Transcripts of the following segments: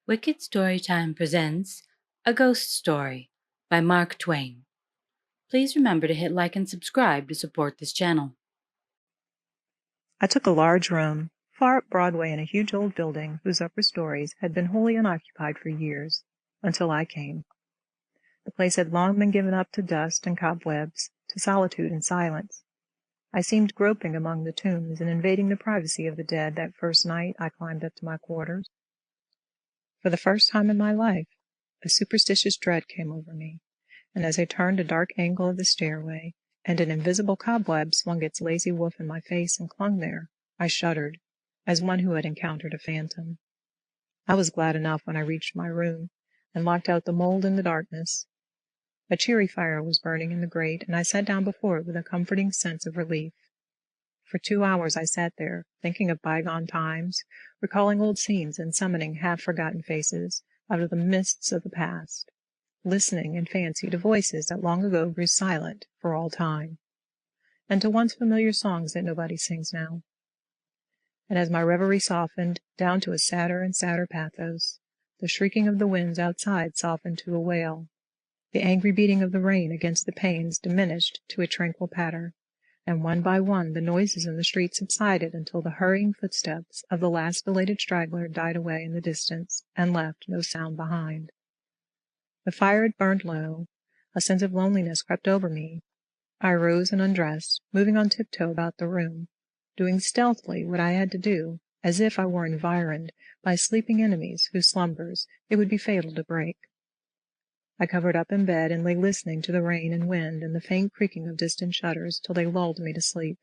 Wicked Storytime presents A Ghost Story by Mark Twain. Please remember to hit like and subscribe to support this channel. I took a large room, far up Broadway in a huge old building whose upper stories had been wholly unoccupied for years, until I came. The place had long been given up to dust and cobwebs, to solitude and silence. I seemed groping among the tombs and invading the privacy of the dead that first night I climbed up to my quarters. For the first time in my life, a superstitious dread came over me, and as I turned a dark angle of the stairway, and an invisible cobweb swung its lazy woof in my face and clung there, I shuddered, as one who had encountered a phantom. I was glad enough when I reached my room, and locked out the mold in the darkness. A cheery fire was burning in the grate, and I sat down before it with a comforting sense of relief. For 2 hours I sat there, thinking of bygone times, recalling old scenes and summoning half-forgotten faces out of the mists of the past, listening in fancy to voices that long ago grew silent for all time, and to once familiar songs that nobody sings now. And as my reverie softened down to a sadder and sadder pathos, the shrieking of the winds outside softened to a wail, the angry beating of the rain against the panes diminished to a tranquil patter, and one by one the noises in the street subsided until the hurrying footsteps of the last belated straggler died away in the distance and left no sound behind. The fire had burned low. A sense of loneliness crept over me. I rose and undressed, moving on tiptoe about the room, doing stealthily what I had to do, as if I were environed by sleeping enemies whose slumbers it would be fatal to break. I covered up in bed and lay listening to the rain and wind and the faint creaking of distant shutters till they lulled me to sleep.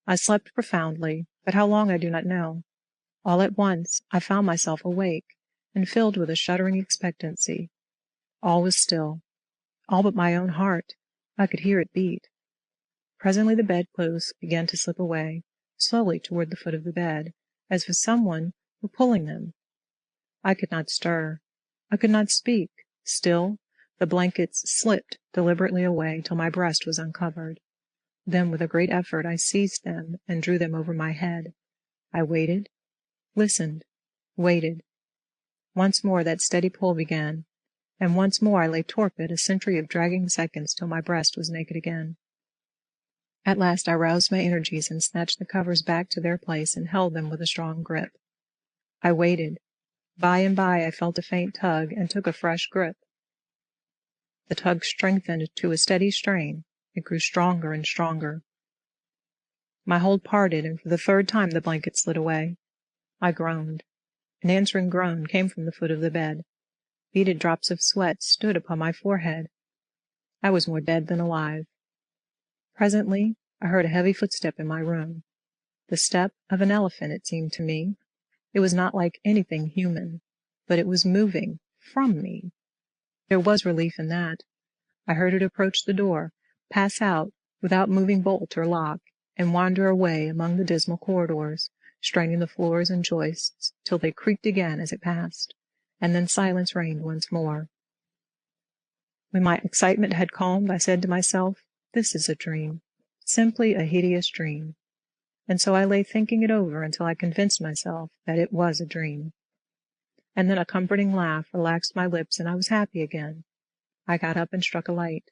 I slept profoundly, but how long I do not know. All at once I found myself awake, and filled with a shuddering expectancy. All was still. All but my own heart. I could hear it beat. Presently the bedclothes began to slip away, slowly toward the foot of the bed, as if someone were pulling them. I could not stir. I could not speak. Still, the blankets slipped deliberately away till my breast was uncovered. Then with a great effort I seized them and drew them over my head. I waited, listened, waited. Once more that steady pull began, and once more I lay torpid a century of dragging seconds till my breast was naked again. At last I roused my energies and snatched the covers back to their place and held them with a strong grip. I waited. By and by I felt a faint tug and took a fresh grip. The tug strengthened to a steady strain. It grew stronger and stronger. My hold parted, and for the third time the blanket slid away. I groaned. An answering groan came from the foot of the bed. Beaded drops of sweat stood upon my forehead. I was more dead than alive. Presently I heard a heavy footstep in my room. The step of an elephant, it seemed to me. It was not like anything human, but it was moving from me. There was relief in that. I heard it approach the door, pass out without moving bolt or lock, and wander away among the dismal corridors, straining the floors and joists till they creaked again as it passed, and then silence reigned once more. When my excitement had calmed, I said to myself, "This is a dream, simply a hideous dream." And so I lay thinking it over until I convinced myself that it was a dream. And then a comforting laugh relaxed my lips, and I was happy again. I got up and struck a light,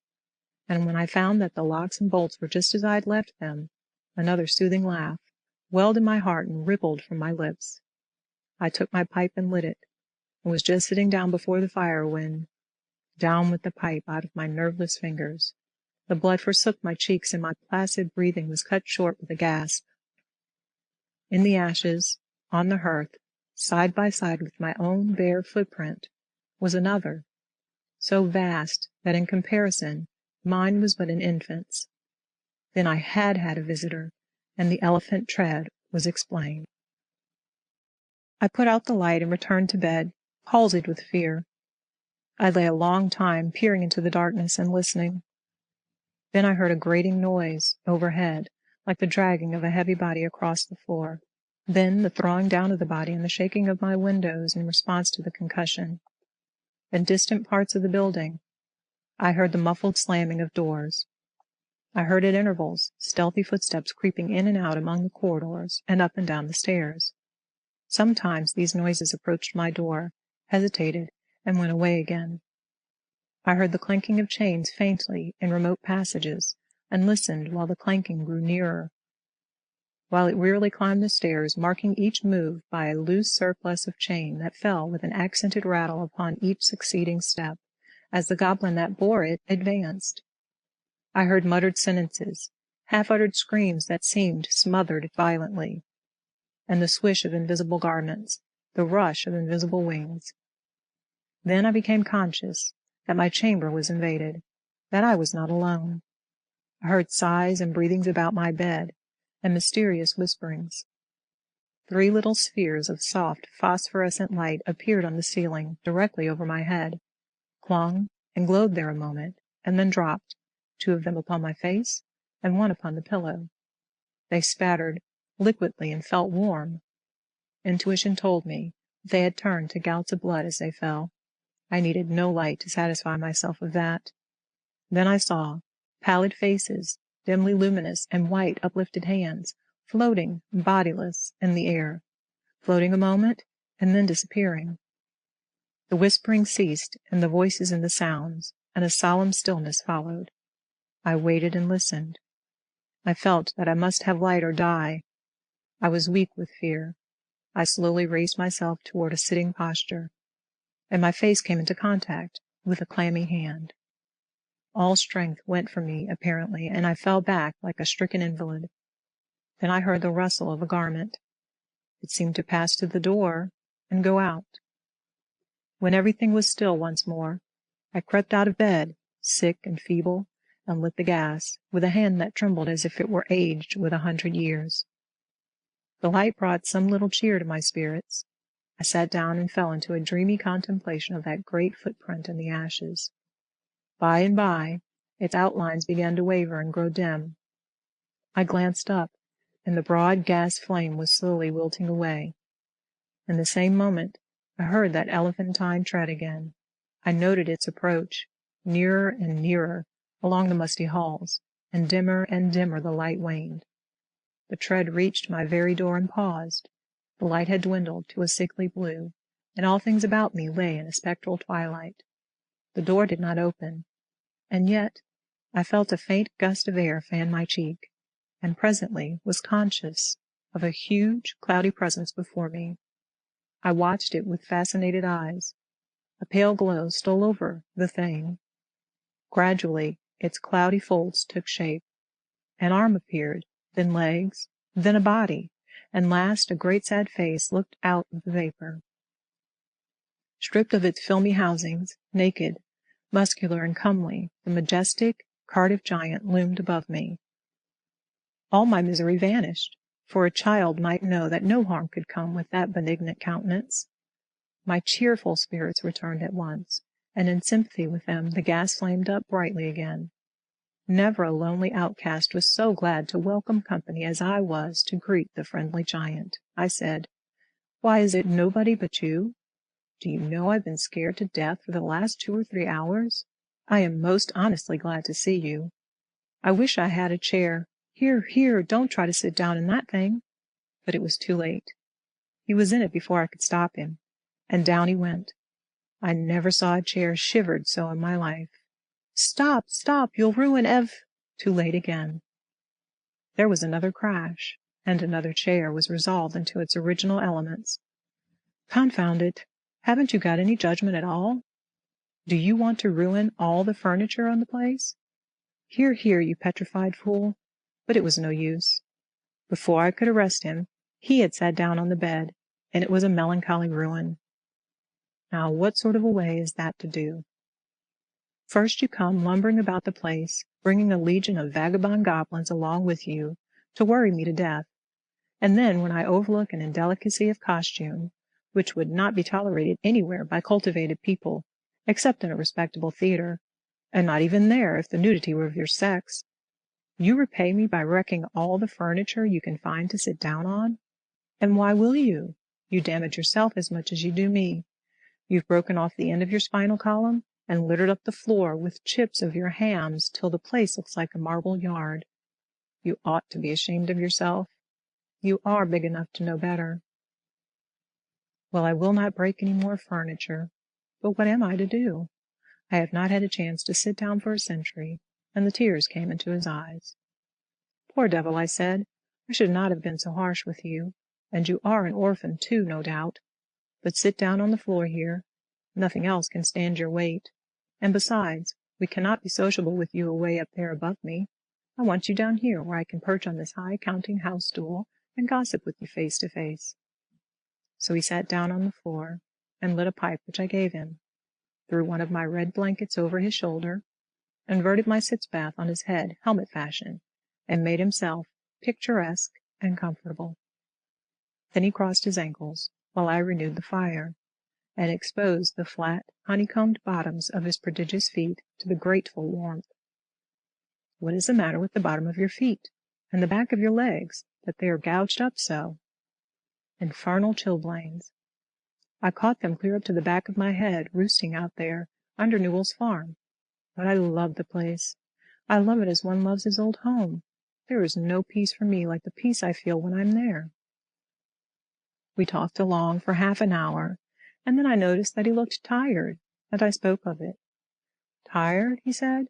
and when I found that the locks and bolts were just as I had left them, another soothing laugh welled in my heart and rippled from my lips. I took my pipe and lit it, and was just sitting down before the fire when, down with the pipe out of my nerveless fingers. The blood forsook my cheeks, and my placid breathing was cut short with a gasp. In the ashes, on the hearth, side by side with my own bare footprint, was another, so vast that in comparison mine was but an infant's. Then I had had a visitor, and the elephant tread was explained. I put out the light and returned to bed, palsied with fear. I lay a long time peering into the darkness and listening. Then I heard a grating noise overhead, like the dragging of a heavy body across the floor. Then the throwing down of the body and the shaking of my windows in response to the concussion. In distant parts of the building, I heard the muffled slamming of doors. I heard at intervals stealthy footsteps creeping in and out among the corridors and up and down the stairs. Sometimes these noises approached my door, hesitated, and went away again. I heard the clanking of chains faintly in remote passages, and listened while the clanking grew nearer, while it wearily climbed the stairs, marking each move by a loose surplus of chain that fell with an accented rattle upon each succeeding step, as the goblin that bore it advanced. I heard muttered sentences, half-uttered screams that seemed smothered violently, and the swish of invisible garments, the rush of invisible wings. Then I became conscious that my chamber was invaded, that I was not alone. I heard sighs and breathings about my bed, and mysterious whisperings. 3 little spheres of soft phosphorescent light appeared on the ceiling directly over my head, clung and glowed there a moment, and then dropped, 2 of them upon my face, and 1 upon the pillow. They spattered liquidly and felt warm. Intuition told me that they had turned to gouts of blood as they fell. I needed no light to satisfy myself of that. Then I saw pallid faces, dimly luminous, and white uplifted hands, floating, bodiless, in the air, floating a moment, and then disappearing. The whispering ceased, and the voices and the sounds, and a solemn stillness followed. I waited and listened. I felt that I must have light or die. I was weak with fear. I slowly raised myself toward a sitting posture, and my face came into contact with a clammy hand. All strength went from me, apparently, and I fell back like a stricken invalid. Then I heard the rustle of a garment. It seemed to pass to the door and go out. When everything was still once more, I crept out of bed, sick and feeble, and lit the gas, with a hand that trembled as if it were aged with 100 years. The light brought some little cheer to my spirits. I sat down and fell into a dreamy contemplation of that great footprint in the ashes. By and by, its outlines began to waver and grow dim. I glanced up, and the broad gas flame was slowly wilting away. In the same moment, I heard that elephantine tread again. I noted its approach, nearer and nearer, along the musty halls, and dimmer the light waned. The tread reached my very door and paused. The light had dwindled to a sickly blue, and all things about me lay in a spectral twilight. The door did not open, and yet I felt a faint gust of air fan my cheek, and presently was conscious of a huge, cloudy presence before me. I watched it with fascinated eyes. A pale glow stole over the thing. Gradually its cloudy folds took shape. An arm appeared, then legs, then a body, and last a great sad face looked out of the vapor. Stripped of its filmy housings, naked, muscular and comely, the majestic Cardiff Giant loomed above me. All my misery vanished, for a child might know that no harm could come with that benignant countenance. My cheerful spirits returned at once, and in sympathy with them the gas flamed up brightly again. Never a lonely outcast was so glad to welcome company as I was to greet the friendly giant. I said, "Why, is it nobody but you? Do you know I've been scared to death for the last 2 or 3 hours? I am most honestly glad to see you. I wish I had a chair. Here, here, don't try to sit down in that thing." But it was too late. He was in it before I could stop him, and down he went. I never saw a chair shivered so in my life. "Stop, stop, you'll ruin Too late again. There was another crash, and another chair was resolved into its original elements. Confound it! Haven't you got any judgment at all? Do you want to ruin all the furniture on the place? Here, here, you petrified fool!" But it was no use. Before I could arrest him, he had sat down on the bed, and it was a melancholy ruin. Now, what sort of a way is that to do? First you come lumbering about the place, bringing a legion of vagabond goblins along with you to worry me to death, and then when I overlook an indelicacy of costume, which would not be tolerated anywhere by cultivated people, except in a respectable theater, and not even there if the nudity were of your sex, you repay me by wrecking all the furniture you can find to sit down on. And why will you? You damage yourself as much as you do me. You've broken off the end of your spinal column, and littered up the floor with chips of your hams till the place looks like a marble yard. You ought to be ashamed of yourself. You are big enough to know better. Well, I will not break any more furniture. But what am I to do? I have not had a chance to sit down for a century, and the tears came into his eyes. Poor devil, I said, I should not have been so harsh with you, and you are an orphan too, no doubt. But sit down on the floor here. Nothing else can stand your weight. And besides, we cannot be sociable with you away up there above me. I want you down here where I can perch on this high counting-house stool and gossip with you face to face. So he sat down on the floor and lit a pipe which I gave him, threw one of my red blankets over his shoulder, inverted my sitz-bath on his head, helmet fashion, and made himself picturesque and comfortable. Then he crossed his ankles, while I renewed the fire, and exposed the flat, honeycombed bottoms of his prodigious feet to the grateful warmth. What is the matter with the bottom of your feet, and the back of your legs, that they are gouged up so? Infernal chilblains! I caught them clear up to the back of my head, roosting out there, under Newell's farm. But I love the place. I love it as one loves his old home. There is no peace for me like the peace I feel when I'm there. We talked along for half an hour, and then I noticed that he looked tired, and I spoke of it. Tired? He said.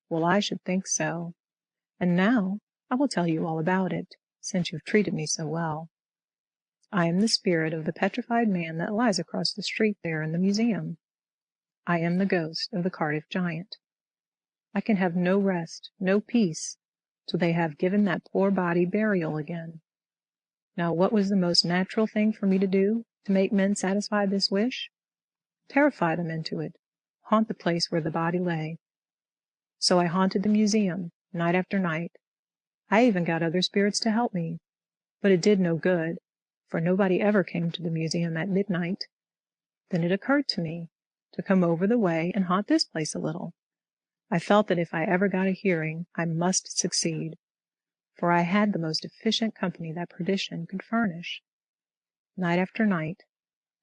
Well, I should think so. And now I will tell you all about it, since you've treated me so well. I am the spirit of the petrified man that lies across the street there in the museum. I am the ghost of the Cardiff Giant. I can have no rest, no peace, till they have given that poor body burial again. Now, what was the most natural thing for me to do to make men satisfy this wish? Terrify them into it, haunt the place where the body lay. So I haunted the museum, night after night. I even got other spirits to help me, but it did no good, for nobody ever came to the museum at midnight. Then it occurred to me to come over the way and haunt this place a little. I felt that if I ever got a hearing, I must succeed, for I had the most efficient company that perdition could furnish. Night after night,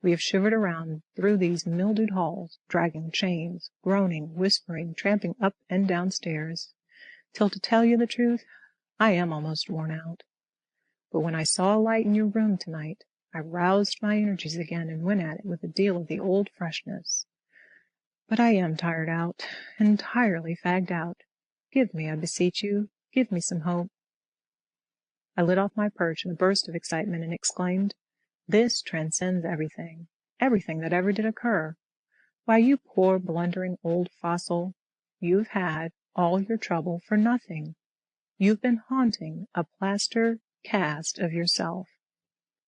we have shivered around through these mildewed halls, dragging chains, groaning, whispering, tramping up and down stairs, till, to tell you the truth, I am almost worn out. But when I saw a light in your room tonight, I roused my energies again and went at it with a deal of the old freshness. But I am tired out, entirely fagged out. Give me, I beseech you, give me some hope. I lit off my perch in a burst of excitement and exclaimed, This transcends everything, everything that ever did occur. Why, you poor blundering old fossil, you've had all your trouble for nothing. You've been haunting a plaster cast of yourself.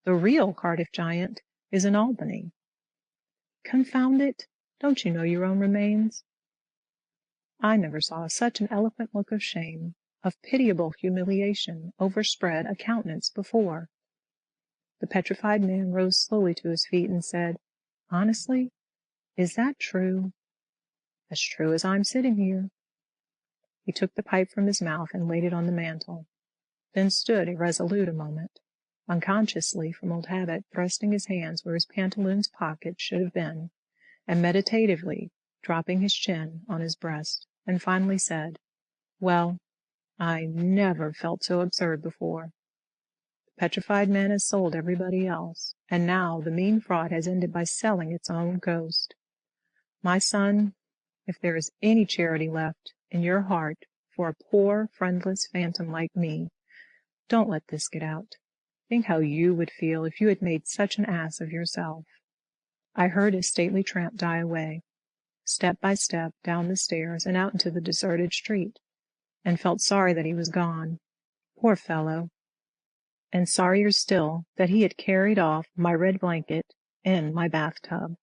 The real Cardiff Giant is in Albany. Confound it! Don't you know your own remains? I never saw such an eloquent look of shame, of pitiable humiliation, overspread a countenance before. The petrified man rose slowly to his feet and said, Honestly, is that true? As true as I'm sitting here. He took the pipe from his mouth and laid it on the mantel, then stood irresolute a moment, unconsciously from old habit thrusting his hands where his pantaloons' pockets should have been, and meditatively dropping his chin on his breast, and finally said, Well, I never felt so absurd before. The petrified man has sold everybody else, and now the mean fraud has ended by selling its own ghost. My son, if there is any charity left in your heart for a poor, friendless phantom like me, don't let this get out. Think how you would feel if you had made such an ass of yourself. I heard his stately tramp die away, step by step down the stairs and out into the deserted street, and felt sorry that he was gone. Poor fellow! And sorrier still that he had carried off my red blanket in my bathtub.